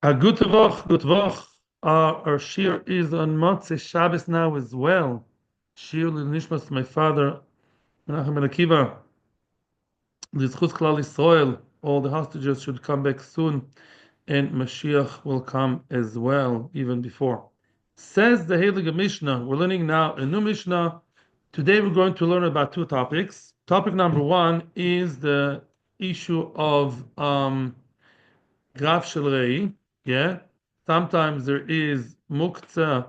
Good Woch, good Woch. Our shir is on Motzei Shabbos now as well. Shir Nishmas, my father, Menachem ben Akiva, L'zchus Klal Yisrael. All the hostages should come back soon, and Mashiach will come as well, even before. Says the Heilige Mishnah. We're learning now a new Mishnah. Today we're going to learn about two topics. Topic number one is the issue of Graf Shel Rei, yeah. Sometimes there is muktzah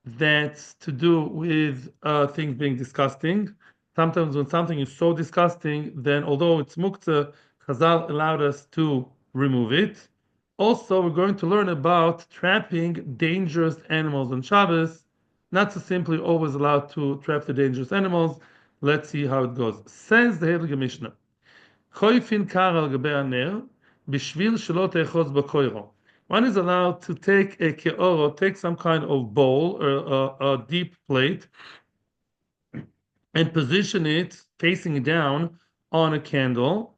that's to do with things being disgusting. Sometimes when something is so disgusting, then although it's muktzah, Chazal allowed us to remove it. Also, we're going to learn about trapping dangerous animals on Shabbos. Not so simply always allowed to trap the dangerous animals. Let's see how it goes. Says the Heilige Mishnah. Choifin kar al gabei haner, bishvil shelo te'echotz b'koiro. One is allowed to take a keoro, take some kind of bowl or a deep plate, and position it facing down on a candle,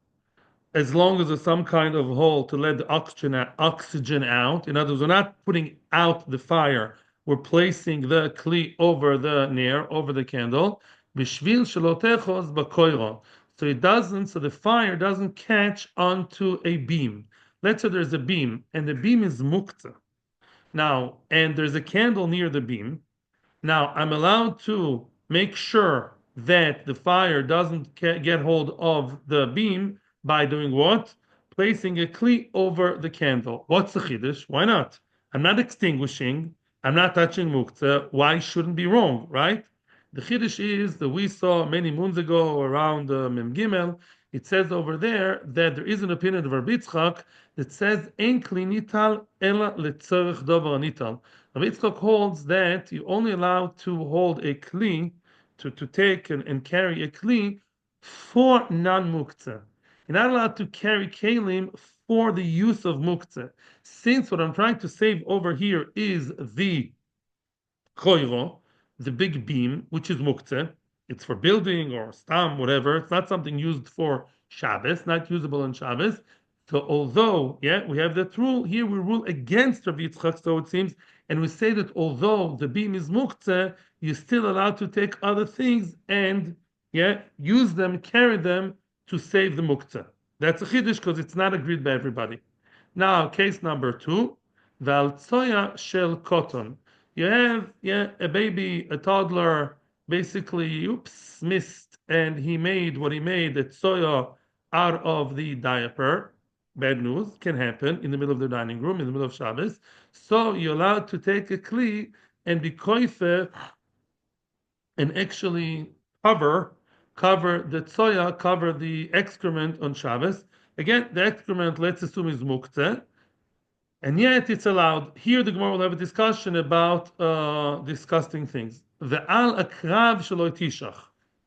as long as there's some kind of hole to let the oxygen out. In other words, we're not putting out the fire. We're placing the kli over the ner, over the candle. Bishvil shelo te'echotz b'koiro. So the fire doesn't catch onto a beam. Let's say there's a beam, and the beam is mukta. Now, and there's a candle near the beam. Now, I'm allowed to make sure that the fire doesn't get hold of the beam by doing what? Placing a kli over the candle. What's the chiddush? Why not? I'm not extinguishing. I'm not touching mukta. Why shouldn't be wrong, right? The chiddush is that we saw many moons ago around Mem Gimel. It says over there that there is an opinion of Rabbi Yitzchak that says ein kli nital ela letzorech davar nital. Rabbi Yitzchak holds that you're only allowed to hold a kli, to take and carry a kli for non-muktzah. You're not allowed to carry kelim for the use of muktzah. Since what I'm trying to save over here is the koiro, the big beam, which is muktzeh. It's for building or stam, whatever. It's not something used for Shabbos, not usable on Shabbos. So although, yeah, we have that rule, here we rule against Rabbi Yitzchak, so it seems, and we say that although the beam is muktzeh, you're still allowed to take other things and, yeah, use them, carry them to save the muktzeh. That's a chiddush because it's not agreed by everybody. Now, case number two, Valtsoya shel cotton. You have, yeah, a baby, a toddler, basically, oops, missed, and he made what he made, the soya, out of the diaper. Bad news can happen in the middle of the dining room, in the middle of Shabbos. So you're allowed to take a kli and be koife and actually cover the tsoya, cover the excrement on Shabbos. Again, the excrement, let's assume, is muktzeh, and yet it's allowed. Here, the Gemara will have a discussion about disgusting things. The al akrav shelo tishach.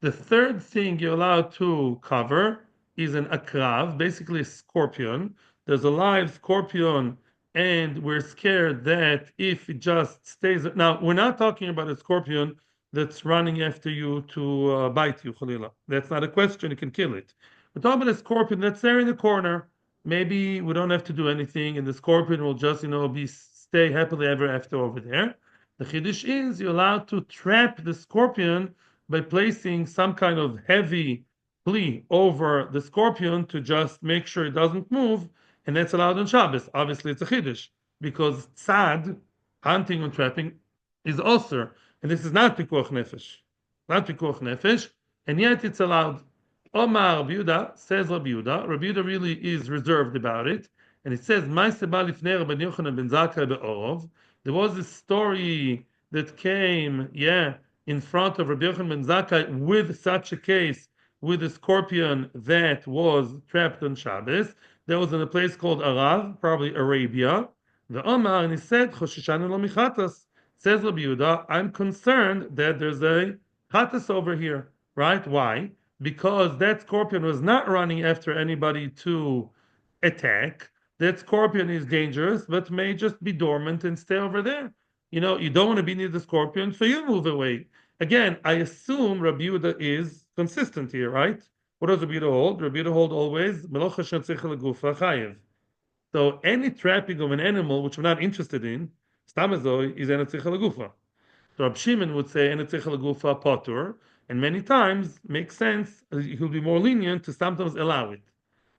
The third thing you're allowed to cover is an akrav, basically a scorpion. There's a live scorpion, and we're scared that if it just stays. Now, we're not talking about a scorpion that's running after you to bite you, Khalila. That's not a question. You can kill it. We're talking about a scorpion that's there in the corner. Maybe we don't have to do anything, and the scorpion will just, be stay happily ever after over there. The chiddush is you're allowed to trap the scorpion by placing some kind of heavy flea over the scorpion to just make sure it doesn't move, and that's allowed on Shabbos. Obviously, it's a chiddush because tzad, hunting and trapping, is also, and this is not pikuach nefesh, and yet it's allowed. Omar Rabbi Yehuda, says Rabbi Yehuda. Rabbi Yehuda really is reserved about it, and it says, "Ma'aseh ba lifnei Rabbi Yochanan ben Zakkai be'orov." There was a story that came, in front of Rabbi Yochanan ben Zakkai with such a case, with a scorpion that was trapped on Shabbos. That was in a place called Arav, probably Arabia. The Omar, and he said, "Choshishanu lo michatas." Says Rabbi Yehuda, I'm concerned that there's a chatas over here, right? Why? Because that scorpion was not running after anybody to attack. That scorpion is dangerous, but may just be dormant and stay over there. You don't want to be near the scorpion, so you move away. Again, I assume Rabbi Yehuda is consistent here, right? What does Rabbi Yehuda hold? Rabbi Yehuda hold always, Melocha shen tzeicha legufa chayev. So any trapping of an animal which we're not interested in, stamazoi, is enetzich alagufa. So Rab Shimon would say enetzich alagufa potur, and many times makes sense. He'll be more lenient to sometimes allow it,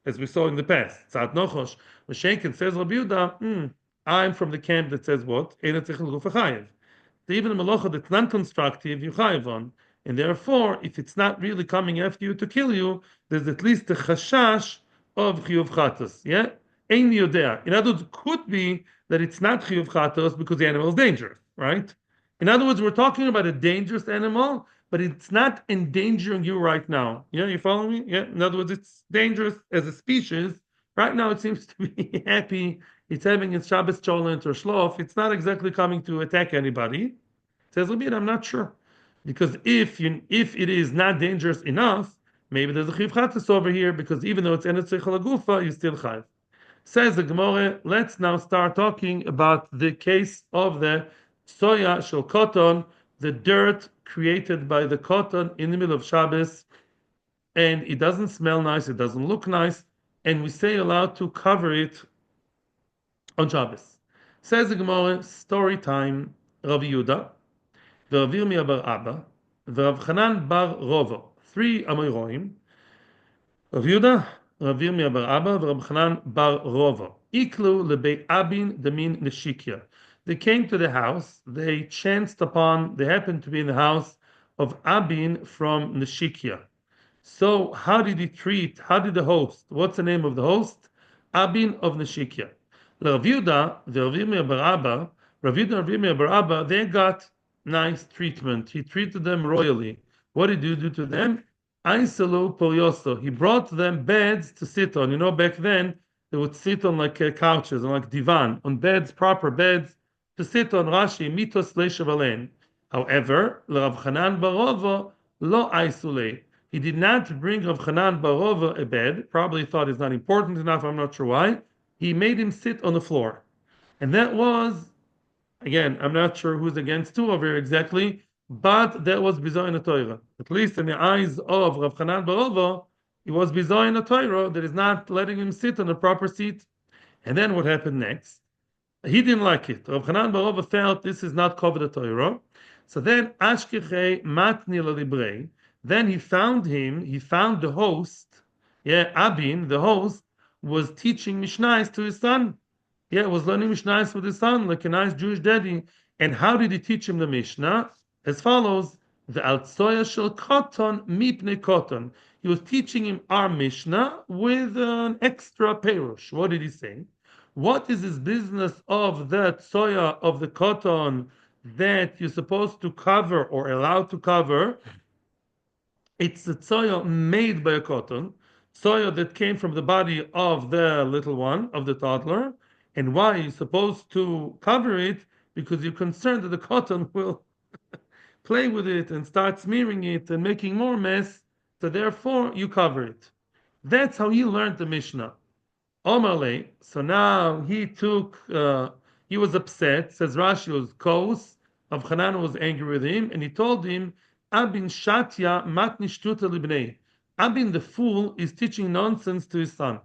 as we saw in the past. Tzat nochosh, Mashenkin says Rabbi Yehuda, I'm from the camp that says what? Enetzich alagufa chayev. So even a malacha that's non-constructive, you chayev on. And therefore, if it's not really coming after you to kill you, there's at least the chashash of chiyuv chatos. Yeah? Ein yodea. In other words, it could be that it's not chiyuv chatos because the animal is dangerous, right? In other words, we're talking about a dangerous animal, but it's not endangering you right now. Yeah, you follow me? Yeah. In other words, it's dangerous as a species. Right now, it seems to be happy. It's having its Shabbos cholent or shlof. It's not exactly coming to attack anybody. Says Labid, I'm not sure. Because if it is not dangerous enough, maybe there's a chiv chatas over here, because even though it's enetzich gufa, you still chayv. Says the Gemara, let's now start talking about the case of the soya shel cotton, the dirt created by the cotton in the middle of Shabbos, and it doesn't smell nice, it doesn't look nice, and we say allowed to cover it on Shabbos. Says the Gemara, story time, Rabbi Yehuda, Rav Yirmiyah bar Abba, Rav Chanan bar Rova, three Amoraim, Rav Yehuda, Rav Yirmiyah bar Abba, Rav Chanan bar Rova. Iklu lebei Abin demin Neshikya. They came to the house. They happened to be in the house of Abin from Neshikya. So how did the host, what's the name of the host? Abin of Neshikya. Rav Yehuda, the Rav Yirmiyah bar Abba, Rav Yehuda and Rav Yirmiyah bar Abba, they got nice treatment. He treated them royally. What did you do to them? Aisalu polyoso. He brought them beds to sit on. You know, back then they would sit on like couches, on like divan, on beds, proper beds to sit on. Rashi mitos leishavalen. However, Rav Chanan Barova lo aisule. He did not bring Rav Chanan Barova a bed. Probably thought it's not important enough. I'm not sure why. He made him sit on the floor, and that was, again, I'm not sure who's against two over here exactly, but that was Bizoy in Torah. At least in the eyes of Rav Chanan Barova, it was Bizoy in Torah that is not letting him sit on a proper seat. And then what happened next? He didn't like it. Rav Chanan Barova felt this is not covered Torah. So then Ashkechei Matni Librei. Then he found the host, Abin, the host, was teaching Mishnais to his son. Was learning Mishnah with his son, like a nice Jewish daddy. And how did he teach him the Mishnah? As follows: the Altsoya shel Koton mipnei Koton. He was teaching him our Mishnah with an extra perush. What did he say? What is this business of the soya of the cotton that you're supposed to cover or allowed to cover? It's the soya made by a cotton, soya that came from the body of the little one, of the toddler. And why you're supposed to cover it? Because you're concerned that the cotton will play with it and start smearing it and making more mess. So therefore, you cover it. That's how he learned the Mishnah. Omarle. So now he was upset. Says Rashi was kos. Rav Chanan was angry with him, and he told him, Abin Shatya mat nishtuta libnei. Abin the fool is teaching nonsense to his son.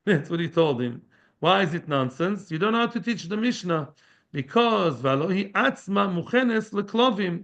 That's what he told him. Why is it nonsense? You don't know how to teach the Mishnah. Because Valohi Atzma Muchenes Leklovim.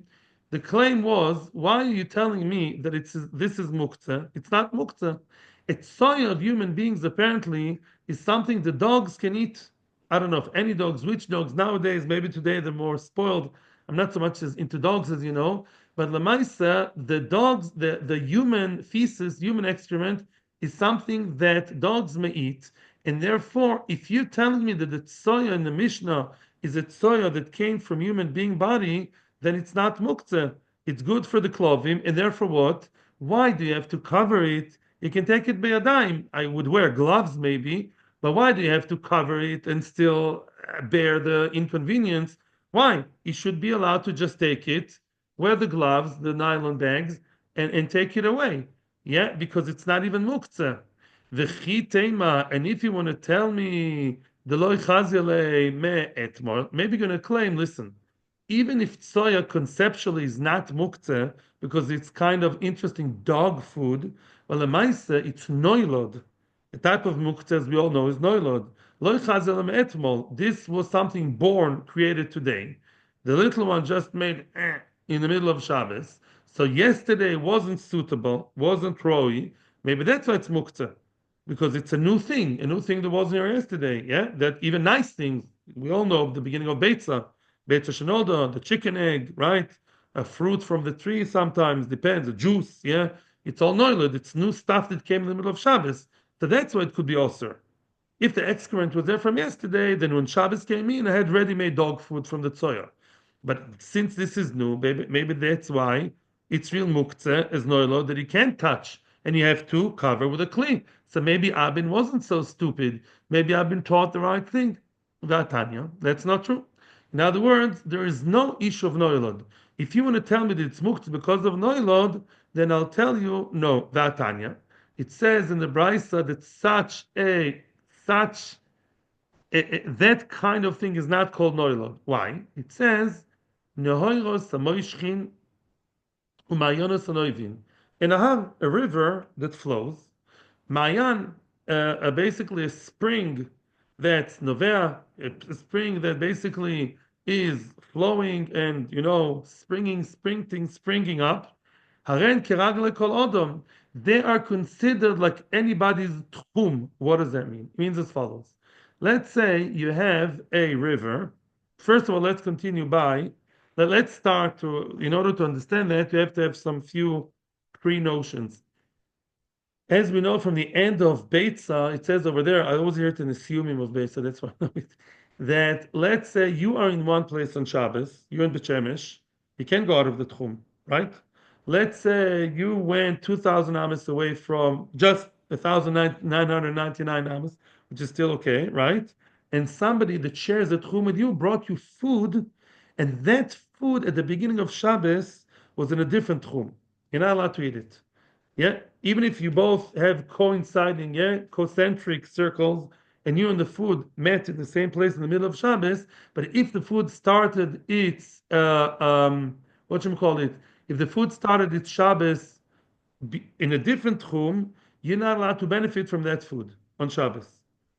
The claim was, why are you telling me that this is muktzah? It's not muktzah. A soy of human beings apparently is something the dogs can eat. I don't know if any dogs, which dogs nowadays, maybe today they're more spoiled. I'm not so much into dogs as you know, but Lamaisa, the dogs, the human feces, human excrement is something that dogs may eat. And therefore, if you're telling me that the tsoya in the Mishnah is a tsoya that came from human being body, then it's not muktzah. It's good for the klovim, and therefore what? Why do you have to cover it? You can take it by a dime. I would wear gloves maybe, but why do you have to cover it and still bear the inconvenience? Why? You should be allowed to just take it, wear the gloves, the nylon bags, and take it away. Yeah, because it's not even muktzah. And if you want to tell me the loy chazile me etmol, maybe you're going to claim, listen, even if soya conceptually is not muktzeh because it's kind of interesting dog food, well, lemaisa it's noilod. The type of muktzah, as we all know, is noilod. Lo chazel etmol. This was something born, created today. The little one just made in the middle of Shabbos. So yesterday wasn't suitable, wasn't roi. Maybe that's why it's muktzah, because it's a new thing that wasn't here yesterday. Yeah, that even nice things. We all know the beginning of Beitza shenoda, the chicken egg, right? A fruit from the tree sometimes depends. A juice, yeah. It's all noilod. It's new stuff that came in the middle of Shabbos. So that's why it could be osir. If the excrement was there from yesterday, then when Shabbos came in, I had ready-made dog food from the tzoya. But since this is new, maybe that's why it's real muktzeh as noilo that you can't touch and you have to cover with a kli. So maybe Abin wasn't so stupid. Maybe Abin taught the right thing. Vatanya. That's not true. In other words, there is no issue of noilod. If you want to tell me that it's muktzeh because of noilod, then I'll tell you no. Vatanya. It says in the Brisa that such that kind of thing is not called noilod. Why? It says nehoiros samoishchin umayonos anoivin. In a river that flows, Mayan, basically a spring that's novea, a spring that basically is flowing and springing up. Haren keragle kol odom. They are considered like anybody's tchum. What does that mean? It means as follows. Let's say you have a river. First of all, let's continue by. Let's start to, in order to understand that, you have to have some few pre-notions. As we know from the end of Beitza, it says over there, I always hear it in the Siyumim of Beitza, that's why I know it, that let's say you are in one place on Shabbos, you're in B'Shemesh, you can't go out of the Tchum, right? Let's say you went 2,000 amas away from just 1,999 amas, which is still okay, right? And somebody that shares the Tchum with you brought you food, and that food at the beginning of Shabbos was in a different Tchum. You're not allowed to eat it. Yeah, even if you both have coinciding, yeah, concentric circles, and you and the food met in the same place in the middle of Shabbos, but if the food started its, what you call it, if the food started its Shabbos in a different tchum, you're not allowed to benefit from that food on Shabbos.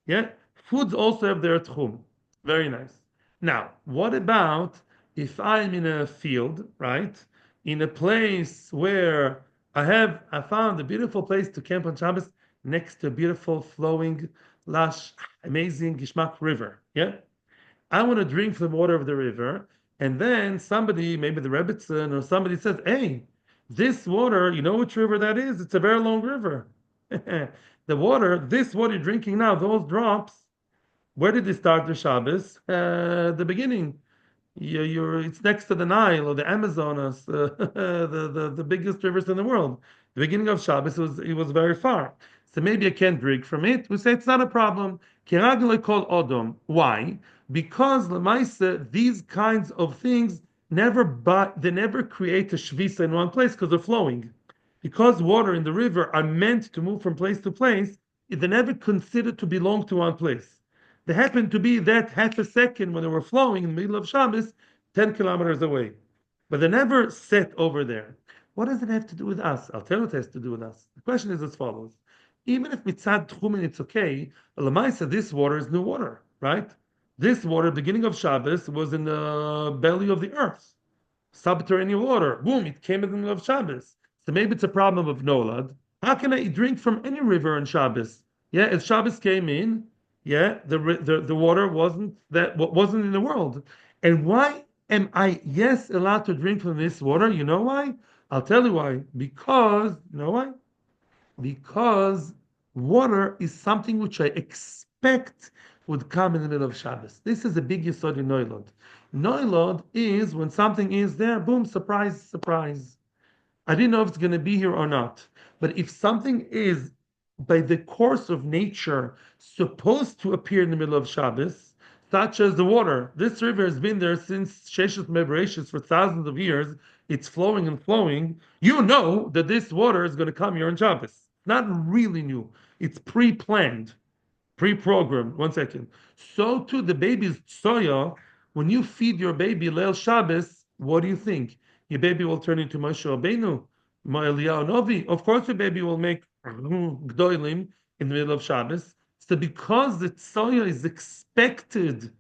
Yeah, foods also have their tchum. Very nice. Now, what about if I'm in a field, right, in a place where I found a beautiful place to camp on Shabbos next to a beautiful, flowing, lush, amazing Gishmak river. Yeah, I want to drink from the water of the river, and then somebody, maybe the Rebbitzin or somebody says, "Hey, this water, you know which river that is? It's a very long river. This water you're drinking now, those drops, where did they start the Shabbos? The beginning. It's next to the Nile or the Amazonas, the biggest rivers in the world. The beginning of Shabbos it was very far. So maybe I can't drink from it. We say it's not a problem. Kiragle kol odom. Why? Because lemaisa, these kinds of things they never create a shvisa in one place because they're flowing. Because water in the river are meant to move from place to place, they're never considered to belong to one place. They happened to be that half a second when they were flowing in the middle of Shabbos, 10 kilometers away. But they never set over there. What does it have to do with us? I'll tell you what it has to do with us. The question is as follows. Even if mitzad tchumen it's okay, but Lamaisa, this water is new water, right? This water, beginning of Shabbos, was in the belly of the earth. Subterranean water. Boom, it came in the middle of Shabbos. So maybe it's a problem of Nolad. How can I drink from any river on Shabbos? Yeah, as Shabbos came in, yeah, the water wasn't in the world. And why am I allowed to drink from this water? You know why? I'll tell you why. Because you know why? Because water is something which I expect would come in the middle of Shabbos. This is a big yesod in Noilod. Noilod is when something is there, boom, surprise, surprise. I didn't know if it's going to be here or not. But if something is, by the course of nature, supposed to appear in the middle of Shabbos, such as the water, this river has been there since Sheshet Mebereshis for thousands of years. It's flowing and flowing. You know that this water is going to come here on Shabbos. Not really new. It's pre-planned, pre-programmed. One second. So too, the baby's tsoya, when you feed your baby Leil Shabbos, what do you think? Your baby will turn into Moshe Rabbeinu, Eliyahu Novi. Of course, your baby will make gdoilim. in the middle of Shabbos. So because the tsoya is expected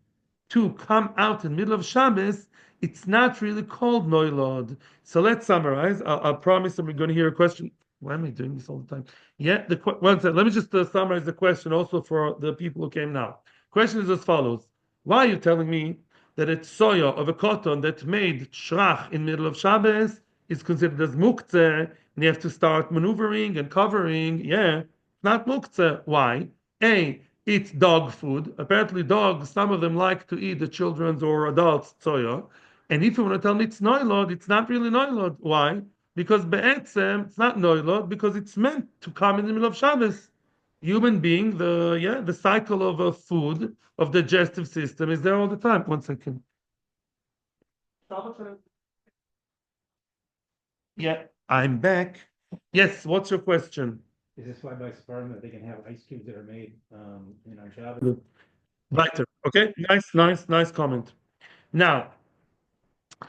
to come out in the middle of Shabbos, it's not really called noilod. So let's summarize. I'll promise that we're going to hear a question. Why am I doing this all the time? Yeah, one second. Let me just summarize the question also for the people who came now. Question is as follows. Why are you telling me that a soya of a cotton that made shrach in the middle of Shabbos is considered as muktzeh, and you have to start maneuvering and covering? Yeah, not muktzeh. Why? A, it's dog food. Apparently, dogs, some of them like to eat the children's or adults' soya. And if you want to tell me it's noilod, it's not really noilod. Why? Because be'etzem, it's not noilod, because it's meant to come in the middle of Shabbos. Human being, the cycle of food, of digestive system is there all the time. One second. Yeah, I'm back. Yes, what's your question? Is this why by sperm that they can have ice cubes that are made on Shabbos? Good. Weiter. Okay, nice comment. Now,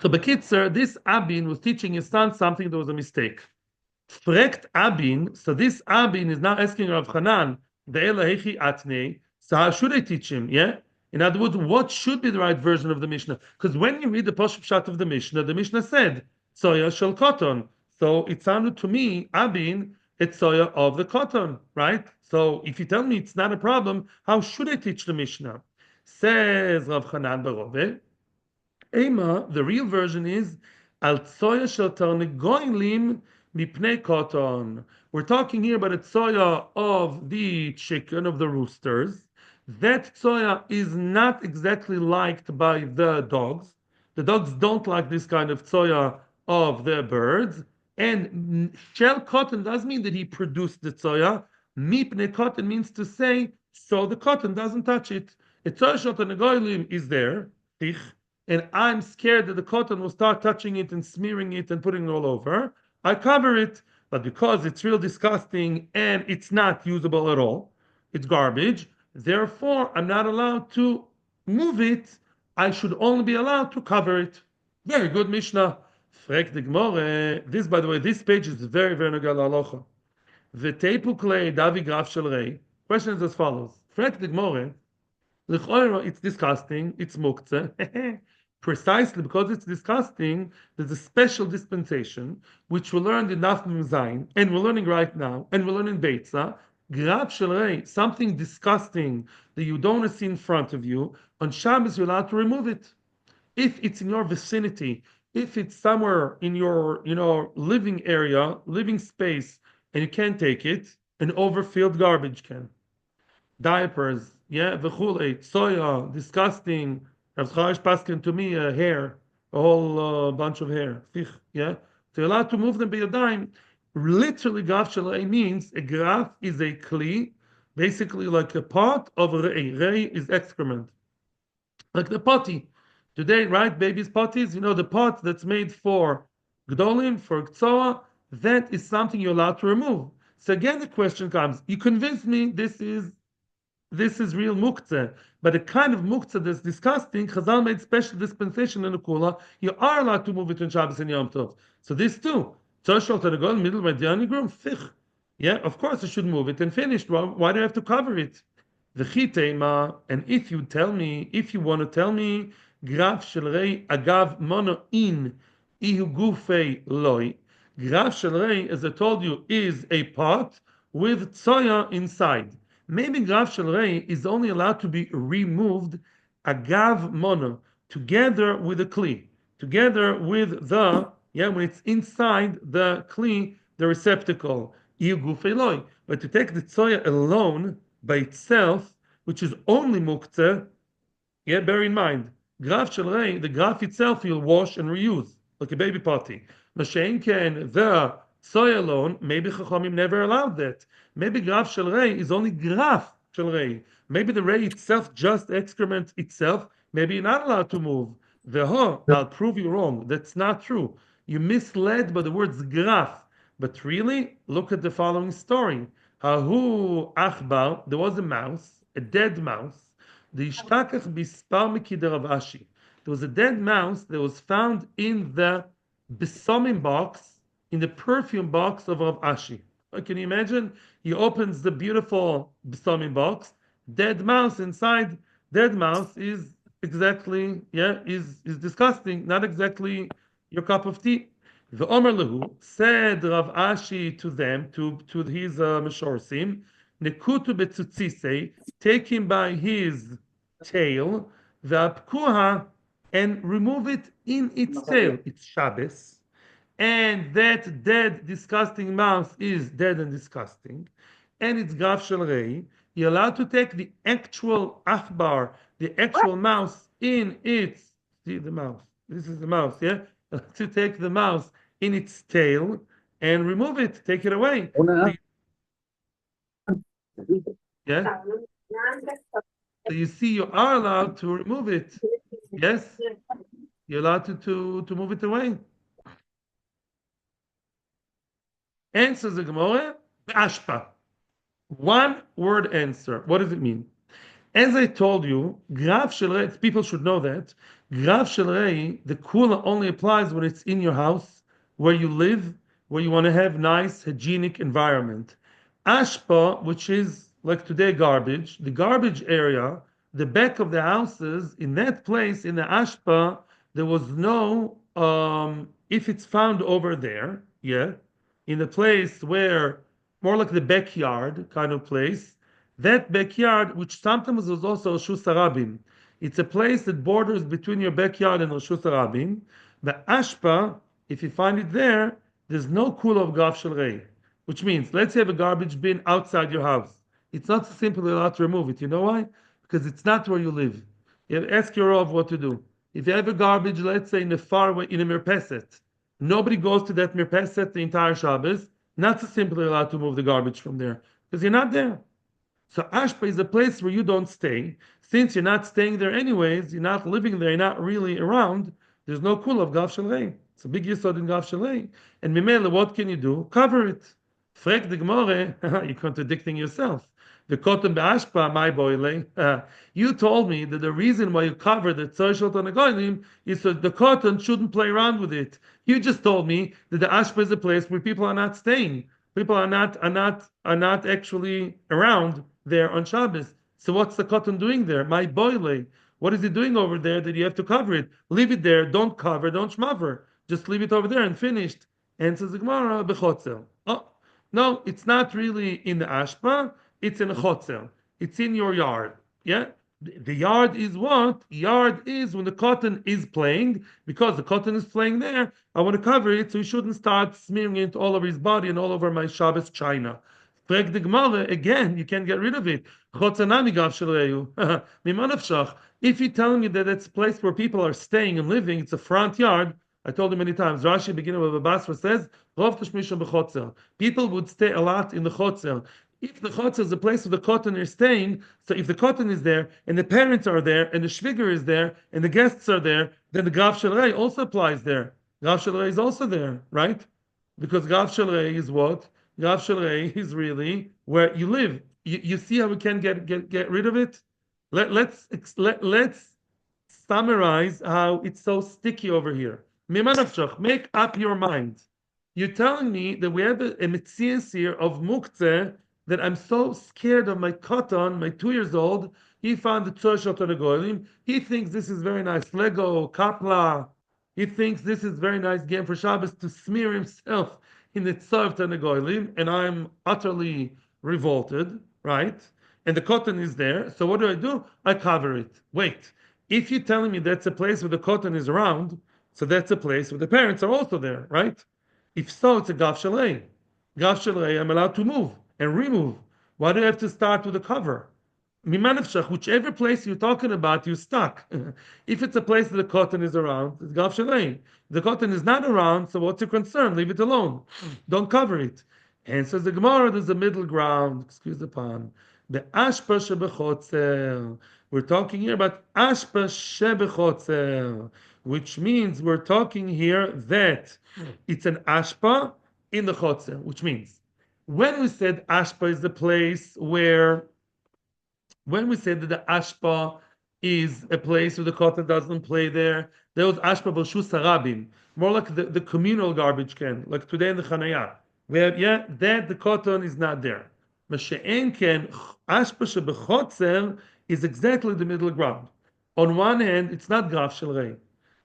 so Bekitzer, this Abin was teaching his son something that was a mistake. Frekt Abin, so this Abin is now asking Rav Hanan, the Elahechi Atne, so how should I teach him? Yeah? In other words, what should be the right version of the Mishnah? Because when you read the Poshup Shat of the Mishnah said, Soya shel cotton. So it sounded to me, Abin, it's Soya of the cotton, right? So if you tell me it's not a problem, how should I teach the Mishnah? Says Rav Hanan Barove, Ema, the real version is Al tsoya shel tarnegoilim mipnei koton. We're talking here about a tsoya of the chicken, of the roosters. That tsoya is not exactly liked by the dogs. The dogs don't like this kind of tsoya of the birds. And shel cotton does mean that he produced the tsoya. Mipnei cotton means to say, so the cotton doesn't touch it. A tsoya shel tarnegoilim is there, and I'm scared that the cotton will start touching it and smearing it and putting it all over, I cover it. But because it's real disgusting and it's not usable at all, it's garbage, therefore I'm not allowed to move it. I should only be allowed to cover it. Very good, Mishnah. Frek de Gemore. This, by the way, this page is very, very nagel halacha. V'teipu klei davi graf shel rei. Question is as follows. Frek de Gemore. L'choira, it's disgusting. It's muktzeh. Precisely because it's disgusting, there's a special dispensation which we learned in Nachman Zayin, and we're learning right now, and we're learning Beitza. Grab shalrei, something disgusting that you don't want to see in front of you. On Shabbos, you're allowed to remove it. If it's in your vicinity, if it's somewhere in your, living area, living space, and you can't take it, an overfilled garbage can, diapers, yeah, v'chulei, soya, disgusting. Rav Charish Paskin to me, hair, a whole bunch of hair, yeah. So you're allowed to move them by your dime. Literally, graf shalei means a graf is a kli, basically like a pot of rei. Rei is excrement, like the potty. Today, right, babies' potties, the pot that's made for gdolim, for ksoa, that is something you're allowed to remove. So again, the question comes, you convince me this is real muktzeh, but the kind of muktzeh that's disgusting, Chazal made special dispensation in the Kula. You are allowed to move it on Shabbos and Yom Tov. So this too. Tzorshol Taragol, middle by the groom, fich. Yeah, of course you should move it and finished. Why do you have to cover it? The chitema, and if you want to tell me, graf shel rei agav mono in ihu gufei loi. Graf shel rei, as I told you, is a pot with tsoya inside. Maybe graf shel rei is only allowed to be removed agav mono, together with the kli, together with when it's inside the kli, the receptacle, iu gufei loi. But to take the tsoya alone by itself, which is only muktzeh, bear in mind, graf shel rei, the graf itself you'll wash and reuse, like a baby potty. Mashen ken, the soy alone, maybe Chachamim never allowed that. Maybe graf shel rei is only graf shel rei. Maybe the rei itself, just excrement itself, maybe you're not allowed to move. I'll prove you wrong. That's not true. You misled by the words graf. But really, look at the following story. Hahu achbar, there was a mouse, a dead mouse. The ishtakach bispar mikider of Ashi. There was a dead mouse that was found in the besomim box, in the perfume box of Rav Ashi. Can you imagine? He opens the beautiful B'samim box, dead mouse inside. Dead mouse is exactly, yeah, is disgusting. Not exactly your cup of tea. The Omer Lehu said Rav Ashi to them, to his Meshorsim, Nekutu betzutzise, take him by his tail, v'apkuha, and remove it in its tail. It's Shabbos, and that dead, disgusting mouse is dead and disgusting, and it's Gav Shel Rei, you're allowed to take the actual Achbar, the actual mouse in its, see the mouse, this is the mouse, yeah? To take the mouse in its tail and remove it, take it away. So, yeah? So you see, you are allowed to remove it. Yes? You're allowed to move it away. Answers the Gemara, Ashpa. One word answer. What does it mean? As I told you, Graf Shelrei, people should know that, Graf Shelrei, the kula only applies when it's in your house, where you live, where you want to have nice, hygienic environment. Ashpa, which is like today garbage, the garbage area, the back of the houses, in that place, in the Ashpa, there was no, if it's found over there, yeah, in a place where, more like the backyard kind of place, that backyard, which sometimes was also Rishus Harabim, it's a place that borders between your backyard and Rishus Harabim. The ashpa, if you find it there, there's no kula of Gav Shel Rei, which means let's say you have a garbage bin outside your house. It's not so simple allowed to remove it. You know why? Because it's not where you live. You ask your Rav what to do. If you have a garbage, let's say in a far away, in a mirpeset, nobody goes to that mirpeset the entire Shabbos. Not so simply allowed to move the garbage from there because you're not there. So Ashpa is a place where you don't stay. Since you're not staying there anyways, you're not living there, you're not really around, there's no kul of Gav Shalei. It's a big yisod in Gav Shalei. And Mimele, what can you do? Cover it. Frek de Gemore, you're contradicting yourself. The cotton be'ashpa, my boy, you told me that the reason why you covered the tzorshot on the goyim is so the cotton shouldn't play around with it. You just told me that the ashpa is a place where people are not staying. People are not actually around there on Shabbos. So what's the cotton doing there? My boile. What is it doing over there that you have to cover it? Leave it there. Don't cover. Don't shmaver. Just leave it over there and finished. And says the Gemara bechotzel. Oh no, it's not really in the ashpa. It's in a chotzel. It's in your yard. Yeah. The yard is what? Yard is when the cotton is playing, because the cotton is playing there. I want to cover it so he shouldn't start smearing it all over his body and all over my Shabbos china. Frag the Gemara, again, you can't get rid of it. Chotzanami gav shel reyu. Mima nafshach. If you're telling me that it's a place where people are staying and living, it's a front yard. I told you many times. Rashi, beginning of the Basra, says, "Rov tashmisha b'chotzel." People would stay a lot in the chotzel. If the chotzel is the place where the cotton is staying, so if the cotton is there and the parents are there and the shviger is there and the guests are there, then the gav shel rei also applies there. Gav shel rei is also there, right? Because gav shel rei is what? Gav Shel Rei is really where you live. You see how we can get rid of it? Let's summarize how it's so sticky over here. Mima nafshach, make up your mind. You're telling me that we have a metzias here of muktzeh, that I'm so scared of my cotton, my 2 years old. He found the tzorshot on the goyim. He thinks this is very nice Lego, kapla. He thinks this is very nice game for Shabbos to smear himself in the tzarv Tanagoylim, and I'm utterly revolted, right? And the cotton is there. So what do? I cover it. Wait, if you're telling me that's a place where the cotton is around, so that's a place where the parents are also there, right? If so, it's a gav shalei. Gav shalei, I'm allowed to move and remove. Why do I have to start with a cover? Mimanavshach, whichever place you're talking about, you're stuck. If it's a place that the cotton is around, it's gav shalei. The cotton is not around, so what's your concern? Leave it alone. Don't cover it. And says the Gemara, there's a middle ground. Excuse the pun. The ashpa shebechotzer. We're talking here about ashpa shebechotzer, which means we're talking here that it's an ashpa in the chotzer, which means when we said ashpa is the place where, when we said that the ashpa is a place where the cotton doesn't play there, there was ashpa b'shus harabim, more like the communal garbage can, like today in the chanaya. Where, yeah, that the cotton is not there. Mashe'en ken ashpa shebechotzer is exactly the middle ground. On one hand, it's not graf shel rei.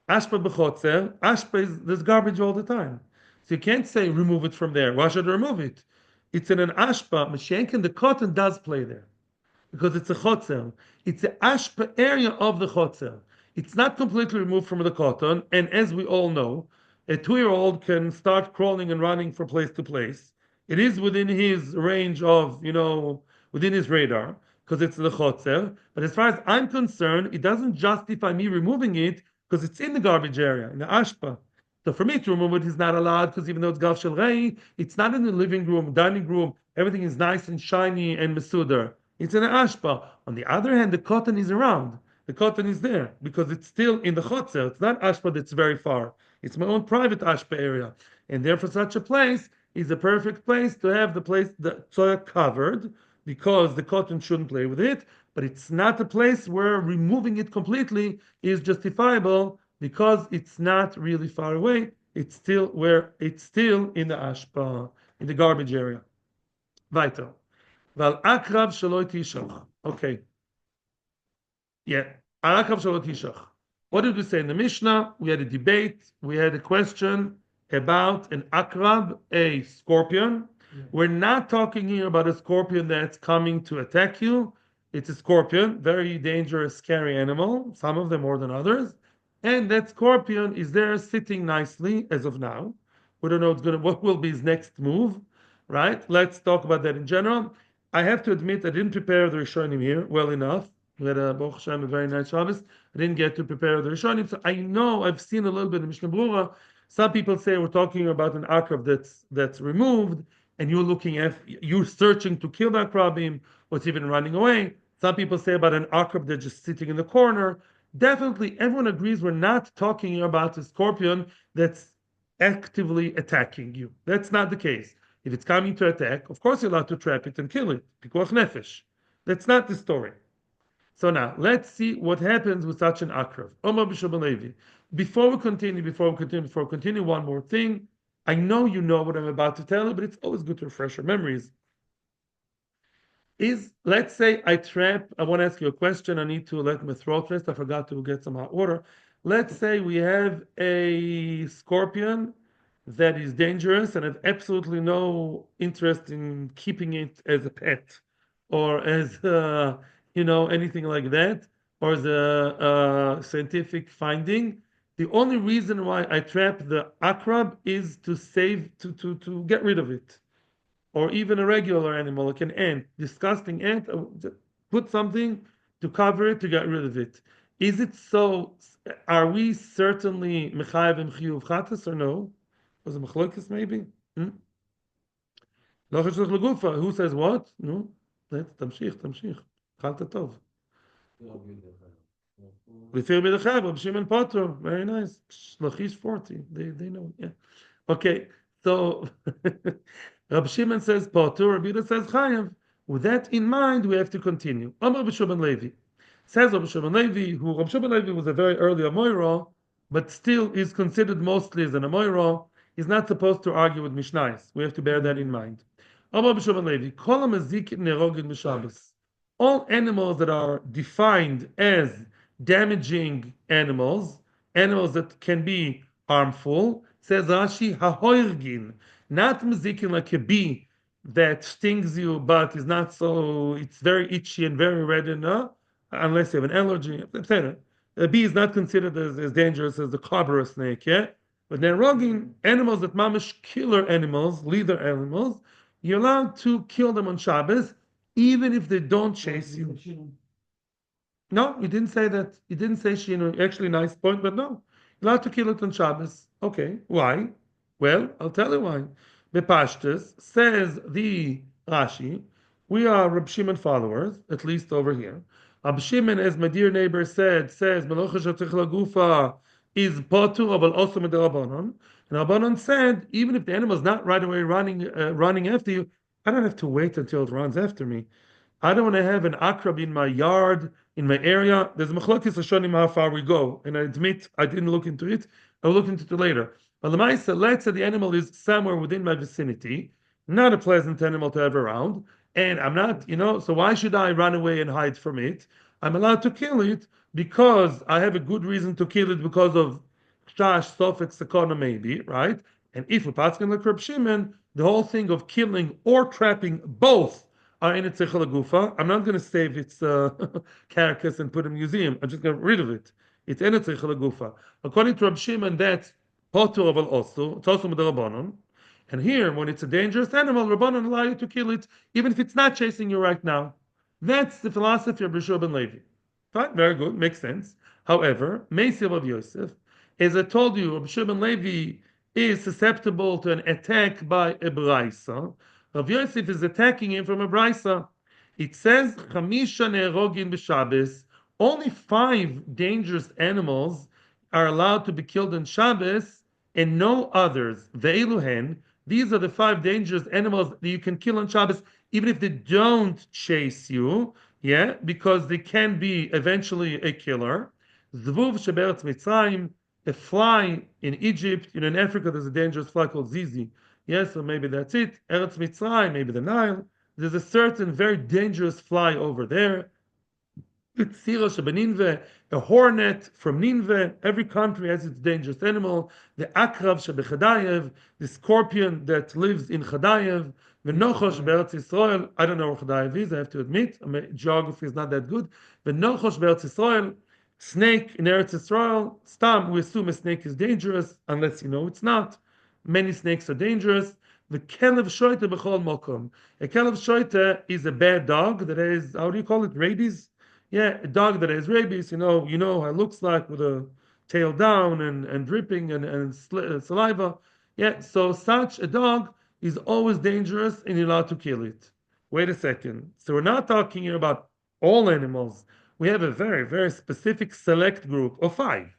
Ashpa bechotzer, ashpa is there's garbage all the time. So you can't say remove it from there. Why should I remove it? It's in an ashpa. Mashe'en ken the cotton does play there because it's a chotzer. It's the ashpa area of the chotzer. It's not completely removed from the cotton, and as we all know, a 2-year-old can start crawling and running from place to place. It is within his range of, within his radar, because it's the chotzer. But as far as I'm concerned, it doesn't justify me removing it because it's in the garbage area, in the ashpa. So for me to remove it is not allowed because even though it's gav shel rei, it's not in the living room, dining room. Everything is nice and shiny and mesudar. It's an ashpa. On the other hand, the cotton is around. The cotton is there because it's still in the chotzer. It's not ashpa that's very far. It's my own private ashpa area. And therefore, such a place is a perfect place to have the place, the soya covered because the cotton shouldn't play with it. But it's not a place where removing it completely is justifiable because it's not really far away. It's still in the ashpa, in the garbage area. Weiter. Val akrav shelo tishach. Okay. Yeah. Akrav shelo tishach. What did we say in the Mishnah? We had a debate. We had a question about an akrab, a scorpion. Yeah. We're not talking here about a scorpion that's coming to attack you. It's a scorpion, very dangerous, scary animal, some of them more than others. And that scorpion is there sitting nicely as of now. We don't know what will be his next move, right? Let's talk about that in general. I have to admit I didn't prepare the Rishonim here well enough. We had a Baruch Hashem, a very nice Shabbos. I didn't get to prepare the Rishonim, so I know I've seen a little bit of Mishnah Brura. Some people say we're talking about an akrav that's removed, and you're searching to kill the akrabim, or it's even running away. Some people say about an akrab that's just sitting in the corner. Definitely, everyone agrees we're not talking about a scorpion that's actively attacking you. That's not the case. If it's coming to attack, of course you're allowed to trap it and kill it. Pikuach nefesh. That's not the story. So now, let's see what happens with such an akrav. Omar b'Shabbat Levi. Before we continue, one more thing. I know you know what I'm about to tell you, but it's always good to refresh your memories. Let's say I want to ask you a question. I need to let my throat rest. I forgot to get some hot water. Let's say we have a scorpion that is dangerous and have absolutely no interest in keeping it as a pet or as anything like that, or as a scientific finding. The only reason why I trap the akrab is to get rid of it, or even a regular animal like an ant, disgusting ant. Put something to cover it to get rid of it. Is it so? Are we certainly mechayev and chiyuv chatas or no? Was it machlokes maybe? Who says what? No. Let's tamshich. Chalta tov. Lefir b'dechab, Reb Shimon Potter. Very nice. Lachish 40. They know. Yeah. Okay. So Reb Shimon says Potter. Reb Yehuda says Chayav. With that in mind, we have to continue. Amar b'Shimon Levi. Says Reb Shimon Levi, who Reb Shimon Levi was a very early Amoira, but still is considered mostly as an Amoira. He's not supposed to argue with Mishnais. We have to bear that in mind. Amar b'Shimon Levi. Kol ha'mazik nerogin b'Shabbos. All animals that are defined as damaging animals that can be harmful, says Rashi, hahoirgin, not mazikin like a bee that stings you, but is not so, it's very itchy and very red, unless you have an allergy, etc. A bee is not considered as dangerous as the cobra snake, yeah? But then rogin, animals that mamish killer animals, leader animals, you're allowed to kill them on Shabbos, even if they don't chase you. No, he didn't say that. He didn't say Shinu. Actually, nice point, but no. You're allowed to kill it on Shabbos. Okay, why? Well, I'll tell you why. Bepashtus, says the Rashi, we are Reb Shimon followers, at least over here. Reb Shimon, as my dear neighbor says, Melocha Shatich Lagufa is Potu, but also Mederabanon. And Rabbanon said, even if the animal is not right away running after you, I don't have to wait until it runs after me. I don't want to have an akrab in my yard, in my area. There's machlokes hashonim how far we go, and I admit I didn't look into it. I'll look into it later. Alamaisa, let's say the animal is somewhere within my vicinity, not a pleasant animal to have around, and I'm not, so why should I run away and hide from it? I'm allowed to kill it because I have a good reason to kill it because of Shash, Sofek, Sakona, maybe, right? And if we pass in the Reb Shimon, the whole thing of killing or trapping both are in a Tzechel Gufa. I'm not going to save its carcass and put it in a museum. I'm just going to get rid of it. It's in a Tzechel Gufa. According to Reb Shimon, that's Potur of Osu. It's also Rabbanon. And here, when it's a dangerous animal, Rabbanon allow you to kill it, even if it's not chasing you right now. That's the philosophy of Rishon ben Levi. Fine, very good, makes sense. However, Meisiv of Yosef, as I told you, Rabbi Shimon Levi is susceptible to an attack by a brisa. Rav Yosef is attacking him from a brisa. It says, Chamisha ne'erogin b'Shabbos. Only 5 dangerous animals are allowed to be killed on Shabbos, and no others. Ve'eluhen. These are the 5 dangerous animals that you can kill on Shabbos, even if they don't chase you. Yeah, because they can be eventually a killer. Zvuv sheberetz Mitzrayim, a fly in Egypt. In Africa, there's a dangerous fly called Zizi. Yes, so maybe that's it. Eretz Mitzrayim, maybe the Nile. There's a certain very dangerous fly over there. A hornet from Nineveh. Every country has its dangerous animal. The akrav shebechadayev, the scorpion that lives in Chadayev. The nochosh be'eretz Yisrael. I don't know where Chadayev is. I have to admit, geography is not that good. The nochosh be'eretz Yisrael, snake in Eretz Yisrael. Stam, we assume a snake is dangerous unless you know it's not. Many snakes are dangerous. The kelev shoyte b'chol mokom. A kelev shoyte is a bad dog that has, how do you call it, rabies? Yeah, a dog that has rabies, how it looks like with a tail down and dripping and saliva. Yeah, so such a dog is always dangerous and you're allowed to kill it. Wait a second. So we're not talking here about all animals. We have a very, very specific select group of 5.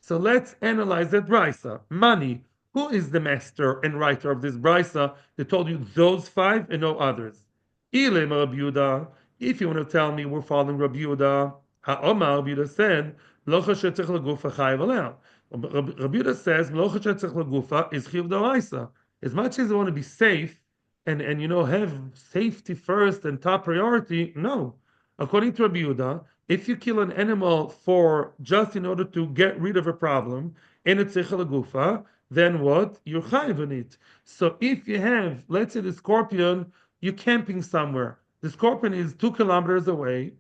So let's analyze that brisa. Money. Who is the master and writer of this brisa that told you those 5 and no others? Ilem Rabbi Yehuda. If you want to tell me we're following Rabbi Yehuda, Ha'omar Rabbi Yehuda said, Lo chashet tzech lagufa chayiv aleh. Rabbi Yehuda says, Lo chashet tzech lagufa is chiv d'oraisa. As much as I want to be safe and have safety first and top priority, no. According to Rabbi Yehuda, if you kill an animal for just in order to get rid of a problem, in a tzech lagufa, then what? You're chayiv on it. So if you have, let's say, the scorpion, you're camping somewhere. The scorpion is 2 kilometers away,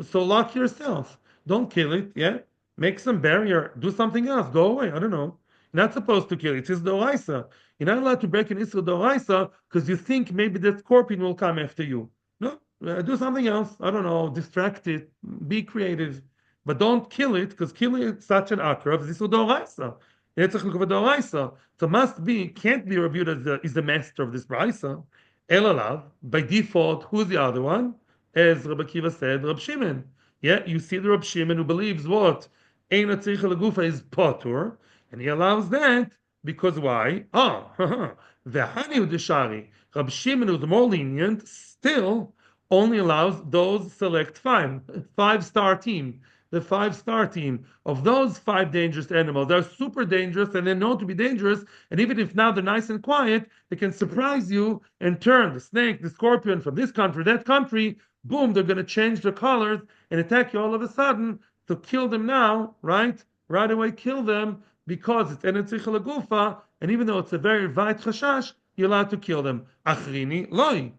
so lock yourself. Don't kill it, yeah? Make some barrier, do something else, go away, I don't know. You're not supposed to kill it, it's doraisa. You're not allowed to break an Isra doraisa because you think maybe the scorpion will come after you. No, do something else, I don't know, distract it, be creative. But don't kill it, because killing it such an akrav is Isra doraisa. It's a doraisa. So must be, can't be reviewed as is the master of this brisa. Elalav, by default, who's the other one? As Rabbi Kiva said, Rab Shimon. Yeah, you see the Rab Shimon who believes what? Ein Tzricha Lagufa is Potur, and he allows that because why? The Hani Udeshari. Rab Shimon, who's more lenient, still only allows those select 5, 5-star team. The 5-star team of those 5 dangerous animals, they're super dangerous and they're known to be dangerous. And even if now they're nice and quiet, they can surprise you and turn the snake, the scorpion from this country, that country. Boom, they're going to change their colors and attack you all of a sudden. To kill them now, right? Right away, kill them because it's enetzich lagufa. And even though it's a very vait chashash, you're allowed to kill them. Achrini loy.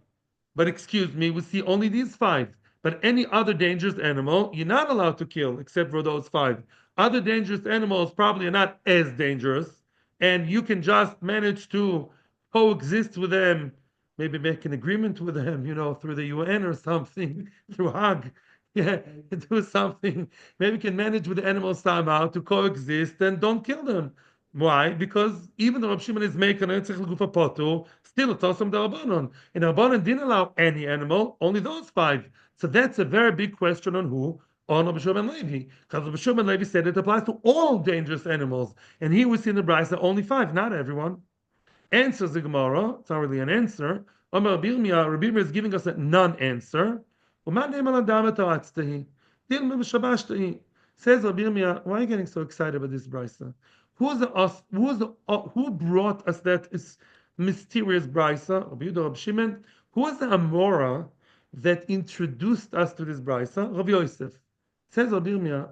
But excuse me, we see only these 5. But any other dangerous animal, you're not allowed to kill except for those 5. Other dangerous animals probably are not as dangerous, and you can just manage to coexist with them, maybe make an agreement with them, through the UN or something, through Hague. Yeah, do something. Maybe you can manage with the animals somehow to coexist and don't kill them. Why? Because even though Rav Shimon is making a tzich l'gufa potu, still it's also the Rabbanon. And Rabbanon didn't allow any animal, only those 5. So that's a very big question on who? On Rabbi Shimon Levi. Because Rabbi Shimon Levi said it applies to all dangerous animals. And here we see in the Brisa only 5, not everyone. Answers the Gemara. It's not really an answer. Rabbi Yirmiyah is giving us a non-answer. Says Rabbi Yirmiyah, why are you getting so excited about this Brisa? Who brought us that is mysterious brisa? Rabbi Yehuda, Rabbi Shimon. Who was the Amora that introduced us to this brisa? Rabbi Yosef. Says Rabbi Yirmiyah,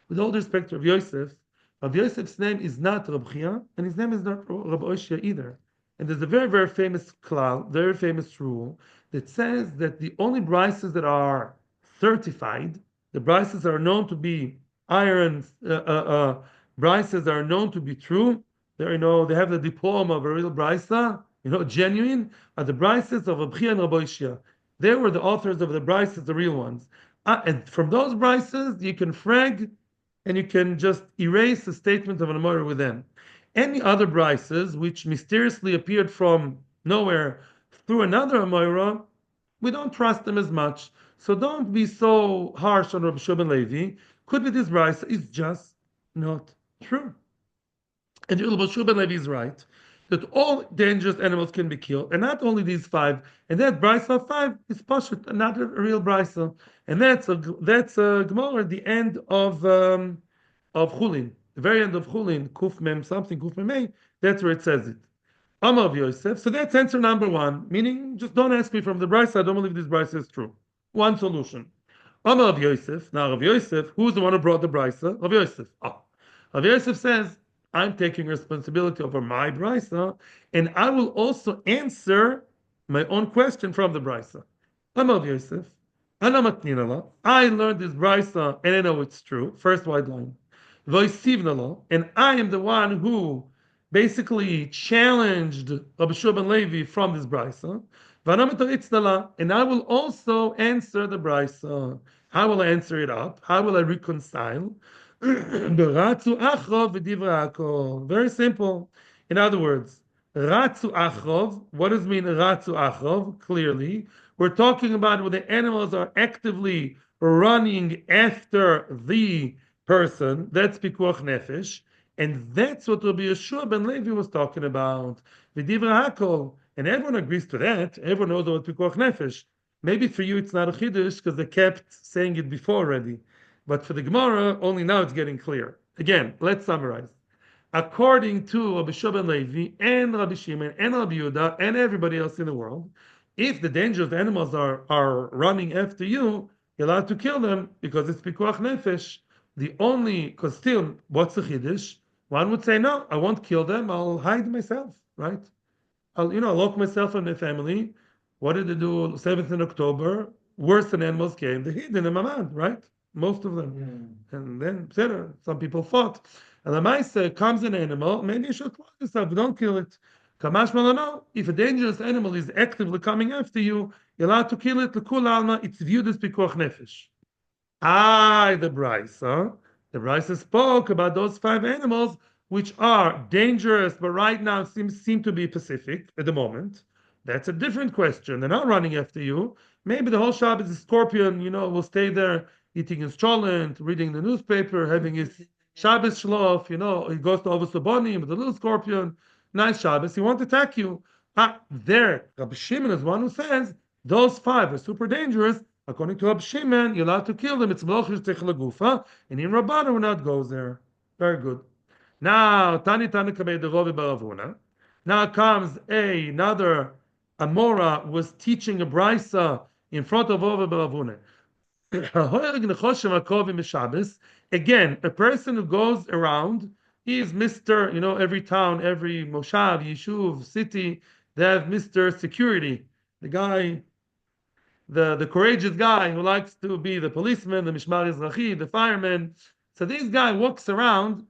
with all respect to Rabbi Yosef's name is not Rabbi Chia, and his name is not Rabbi Oshia either. And there's a very, very famous klal, very famous rule that says that the only brises that are certified, the brises that are known to be iron, brises that are known to be true, they have the diploma of a real brisa, genuine, are the brises of Rabbi Chia and Rabbi Oshia. They were the authors of the brises, the real ones. And from those brises, you can frag and you can just erase the statement of an Amora with them. Any other brises which mysteriously appeared from nowhere through another Amora, we don't trust them as much. So don't be so harsh on Rabbi Shimon Levi. Could be this brisa is just not true. And Rabbi Shimon Levi is right that all dangerous animals can be killed, and not only these five. And that brisa of five is pashut, not a real brisa, and that's a gemara at the end of Chulin, the very end of Chulin, Kuf Mem something, Kuf Mem. That's where it says it. Amar of Yosef. So that's answer number one, meaning just don't ask me from the brisa. I don't believe this brisa is true. One solution. Amar of Yosef. Now Rav Yosef, who's the one who brought the brisa? Rav Yosef. Rav Yosef says, I'm taking responsibility over my brisa, and I will also answer my own question from the brisa. Amar of Yosef. Ana matninala. I learned this brisa, and I know it's true. First white line. Voisivnala, and I am the one who basically challenged Rabbi Shimon Levi from this brisa. And I will also answer the brisa. How will I answer it up? How will I reconcile? Beratzu achov v'divrei hakol. Very simple. In other words, ratzu achov. What does it mean ratzu achov? Clearly, we're talking about when the animals are actively running after the person. That's pikuach nefesh, and that's what Rabbi Yeshua ben Levi was talking about. V'divrei hakol, and everyone agrees to that. Everyone knows about pikuach nefesh. Maybe for you it's not a chiddush because they kept saying it before already. But for the Gemara, only now it's getting clear. Again, let's summarize. According to Rabbi Shua ben Levi and Rabbi Shimon and Rabbi Yehuda and everybody else in the world, if the dangerous animals are running after you, you're allowed to kill them because it's pikuach nefesh. Because still, what's the chiddush? One would say, no, I won't kill them. I'll hide myself, right? I'll lock myself and my family. What did they do 7th of October? Worse than animals came. They hid in the mamad, right? Most of them. Yeah. And then, some people fought. And the Maisa comes an animal, maybe you should close yourself, but don't kill it. Kamash no. If a dangerous animal is actively coming after you, you're allowed to kill it. L'kul alma, it's viewed as pikuach nefesh. The Brisa. The Brisa spoke about those 5 animals which are dangerous, but right now seem to be pacific at the moment. That's a different question. They're not running after you. Maybe the whole Shabbos is a scorpion, will stay there eating his cholent, reading the newspaper, having his Shabbos shlof, he goes to Ovos Abonim with a little scorpion. Nice Shabbos. He won't attack you. There, Rabbi Shimon is one who says those 5 are super dangerous. According to Rabbi Shimon, you're allowed to kill them. It's melochish techel gufa, and in Rabbanu will not go there. Very good. Now, Tani Kabei Derovi Baravuna. Now comes another Amora was teaching a brisa in front of Ova Baravuna. Again, a person who goes around, he is Mr. Every town, every moshav, yeshuv, city, they have Mr. Security, the guy, the courageous guy who likes to be the policeman, the mishmar izrachi, the fireman. So this guy walks around.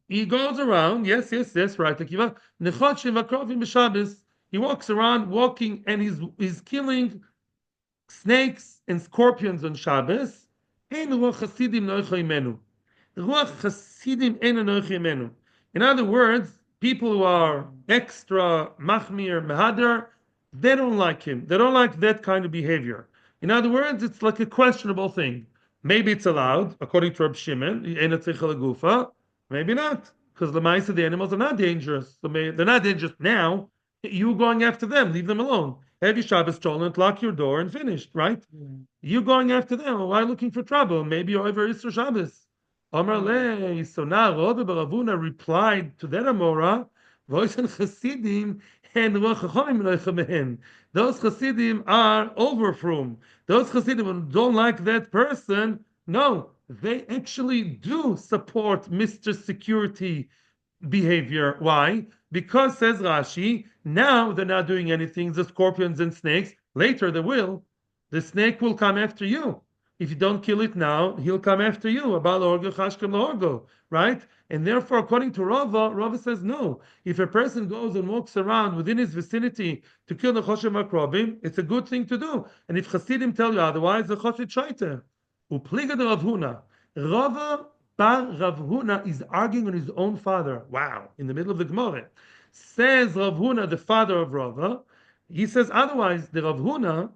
He goes around. Yes, right. He walks around, walking, and he's killing snakes and scorpions on Shabbos. In other words, people who are extra machmir mehader, they don't like him. They don't like that kind of behavior. In other words, it's like a questionable thing. Maybe it's allowed, according to Reb Shimon, maybe not, because the mice of the animals are not dangerous. So they're not dangerous now. You going after them, leave them alone. have your Shabbos stolen, lock your door, and finished, right? You going after them, why looking for trouble? Maybe you're over Isra Shabbos. Amar le, so now Rabbi Baravuna replied to that Amora, Voisin Chasidim and Rochachomim Loichamehen. Those Chasidim are over from. Those Chasidim who don't like that person, no, they actually do support Mr. Security behavior. Why? Because, says Rashi, now they're not doing anything, the scorpions and snakes. Later they will. The snake will come after you. If you don't kill it now, he'll come after you. Right? And therefore, according to Rava says no. If a person goes and walks around within his vicinity to kill the Choshev Makrobim, it's a good thing to do. And if Hasidim tell you otherwise, the Choshev Shaita. Upliga de Rav Huna. Rava Bar Rav Huna is arguing on his own father. Wow, in the middle of the Gemara. Says Rav Huna, the father of Rava, he says otherwise, the Rav Huna,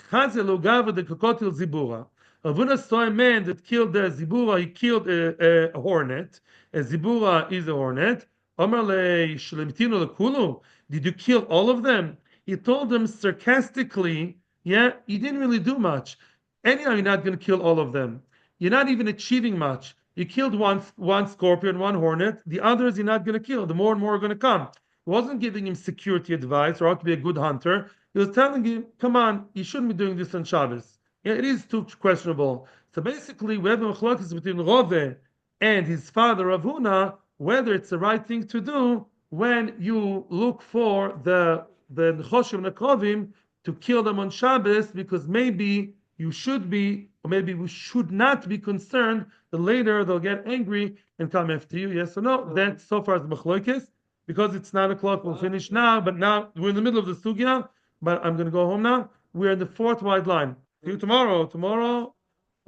Chazel Ugava de Kokotil Zibura. Rav Huna saw a man that killed the Zibura, he killed a hornet. A Zibura is a hornet. Omar le Shlemtino lekulu. Did you kill all of them? He told them sarcastically, yeah, he didn't really do much. Anyhow, you're not going to kill all of them. You're not even achieving much. You killed one scorpion, one hornet. The others you're not going to kill. The more and more are going to come. He wasn't giving him security advice or how to be a good hunter. He was telling him, come on, you shouldn't be doing this on Shabbos. Yeah, it is too questionable. So basically, we have a machlokes between Rove and his father Rav Huna, whether it's the right thing to do when you look for the Nechoshev Nekrovim to kill them on Shabbos, because maybe you should be, or maybe we should not be concerned that later they'll get angry and come after you. Yes or no? That so far is machlokes. Because it's 9 o'clock, we'll finish now. But now we're in the middle of the sugya. But I'm going to go home now. We're in the fourth wide line. See you tomorrow. Tomorrow,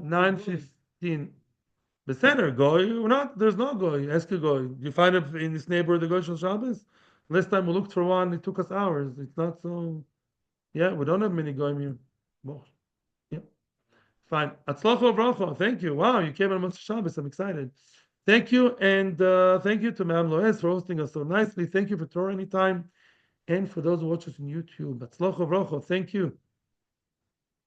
9:15. Beseder, goy or not? There's no goy. Ask a goy. You find it in this neighborhood the goy shel Shabbos? Last time we looked for one, it took us hours. It's not so. Yeah, we don't have many goyim here. Well, yeah. Fine. Atzlocho bracha. Thank you. Wow, you came on Motzei Shabbos. I'm excited. Thank you, and thank you to Ma'am Loes for hosting us so nicely. Thank you for Torah Anytime, and for those who watch us on YouTube. Atzlocho bracha. Thank you.